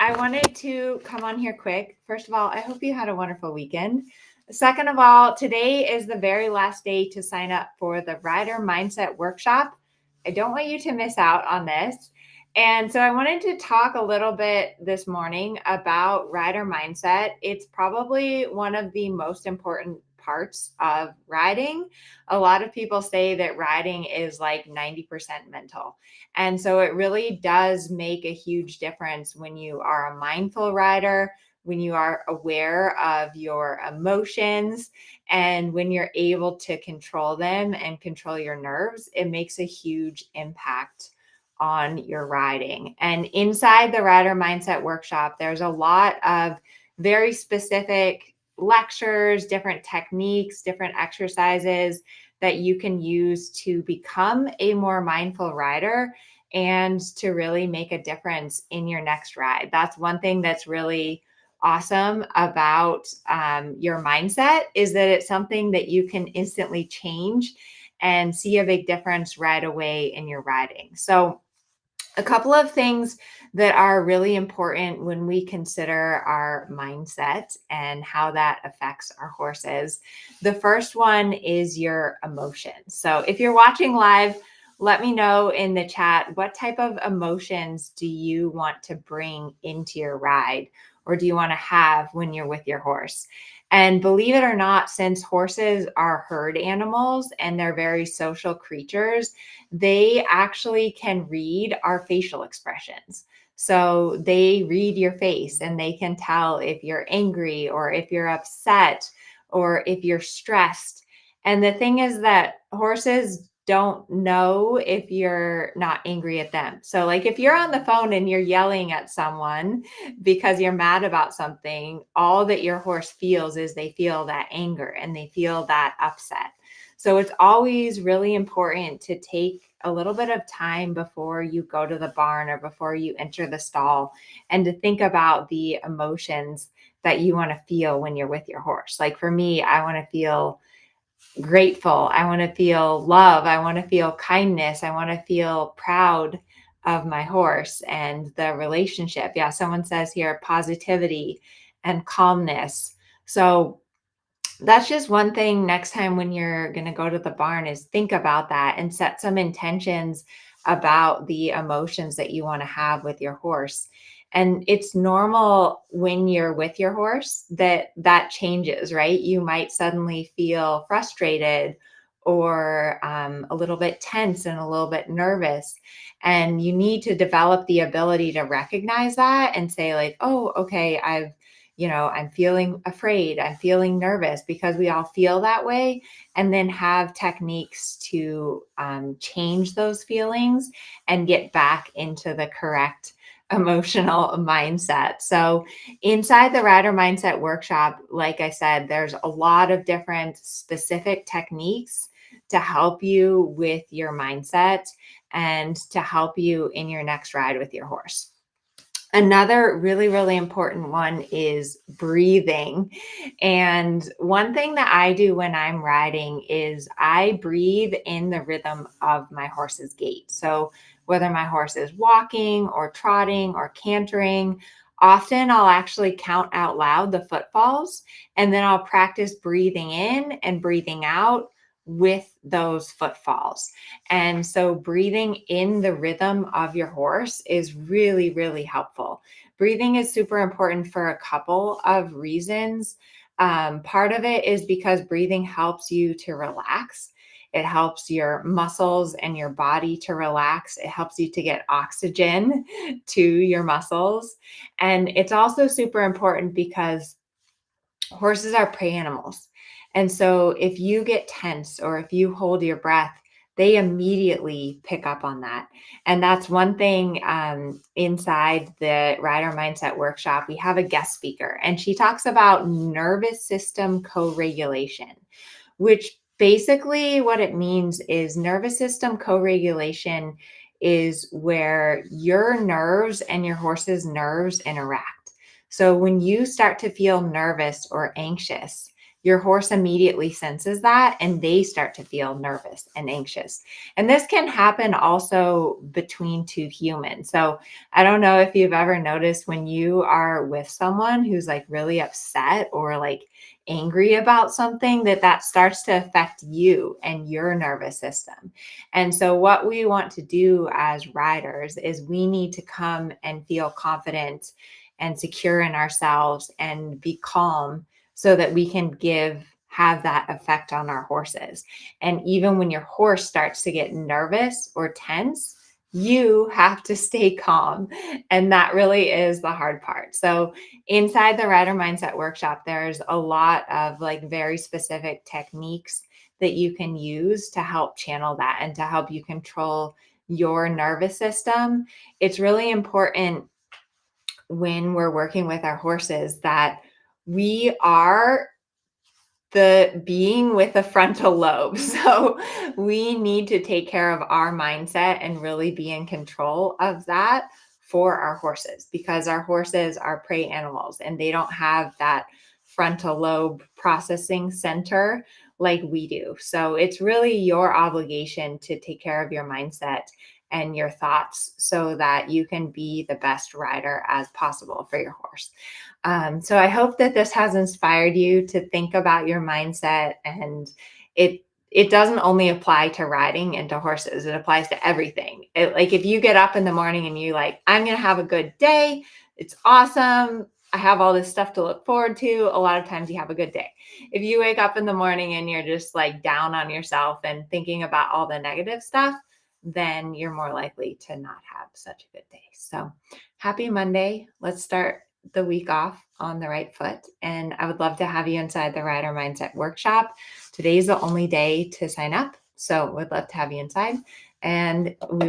I wanted to come on here quick. First of all, I hope you had a wonderful weekend. Second of all, today is the very last day to sign up for the Rider Mindset Workshop. I don't want you to miss out on this. And so I wanted to talk a little bit this morning about rider mindset. It's probably one of the most important parts of riding. A lot of people say that riding is like 90% mental. And so it really does make a huge difference when you are a mindful rider, when you are aware of your emotions, and when you're able to control them and control your nerves. It makes a huge impact on your riding. And inside the Rider Mindset Workshop, there's a lot of very specific lectures, different techniques, different exercises that you can use to become a more mindful rider and to really make a difference in your next ride. That's one thing that's really awesome about your mindset, is that it's something that you can instantly change and see a big difference right away in your riding. So a couple of things that are really important when we consider our mindset and how that affects our horses. The first one is your emotions. So if you're watching live, let me know in the chat, what type of emotions do you want to bring into your ride, or do you want to have when you're with your horse? And believe it or not, since horses are herd animals and they're very social creatures, they actually can read our facial expressions. So they read your face and they can tell if you're angry or if you're upset or if you're stressed. And the thing is that horses don't know if you're not angry at them. So like if you're on the phone and you're yelling at someone because you're mad about something, all that your horse feels is they feel that anger and they feel that upset. So it's always really important to take a little bit of time before you go to the barn or before you enter the stall and to think about the emotions that you want to feel when you're with your horse. Like for me, I want to feel grateful. I want to feel love. I want to feel kindness. I want to feel proud of my horse and the relationship. Yeah, someone says here positivity and calmness. So that's just one thing next time when you're going to go to the barn, is think about that and set some intentions about the emotions that you want to have with your horse. And it's normal when you're with your horse that changes, right? You might suddenly feel frustrated or a little bit tense and a little bit nervous. And you need to develop the ability to recognize that and say like, oh, okay, I'm feeling afraid, I'm feeling nervous, because we all feel that way, and then have techniques to change those feelings and get back into the correct emotional mindset. So inside the Rider Mindset Workshop, like I said, there's a lot of different specific techniques to help you with your mindset and to help you in your next ride with your horse. Another really, really important one is breathing. And one thing that I do when I'm riding is I breathe in the rhythm of my horse's gait. So whether my horse is walking or trotting or cantering, often I'll actually count out loud the footfalls, and then I'll practice breathing in and breathing out with those footfalls. And so breathing in the rhythm of your horse is really, really helpful. Breathing is super important for a couple of reasons. Part of it is because breathing helps you to relax. It helps your muscles and your body to relax. It helps you to get oxygen to your muscles. And it's also super important because horses are prey animals. And so if you get tense or if you hold your breath, they immediately pick up on that. And that's one thing inside the Rider Mindset Workshop. We have a guest speaker, and she talks about nervous system co-regulation, which basically what it means is nervous system co-regulation is where your nerves and your horse's nerves interact. So when you start to feel nervous or anxious, your horse immediately senses that and they start to feel nervous and anxious. And this can happen also between two humans. So I don't know if you've ever noticed when you are with someone who's like really upset or like angry about something, that starts to affect you and your nervous system. And so what we want to do as riders is we need to come and feel confident and secure in ourselves and be calm so that we can have that effect on our horses. And even when your horse starts to get nervous or tense, you have to stay calm. And that really is the hard part. So inside the Rider Mindset Workshop, there's a lot of like very specific techniques that you can use to help channel that and to help you control your nervous system. It's really important when we're working with our horses that we are the being with a frontal lobe. So we need to take care of our mindset and really be in control of that for our horses, because our horses are prey animals and they don't have that frontal lobe processing center like we do. So it's really your obligation to take care of your mindset and your thoughts so that you can be the best rider as possible for your horse. So I hope that this has inspired you to think about your mindset, and it doesn't only apply to riding and to horses. It applies to everything. Like if you get up in the morning and you like, I'm going to have a good day. It's awesome. I have all this stuff to look forward to. A lot of times you have a good day. If you wake up in the morning and you're just like down on yourself and thinking about all the negative stuff, then you're more likely to not have such a good day. So happy Monday. Let's start the week off on the right foot. And I would love to have you inside the Rider Mindset Workshop. Today's the only day to sign up. So we'd love to have you inside. And we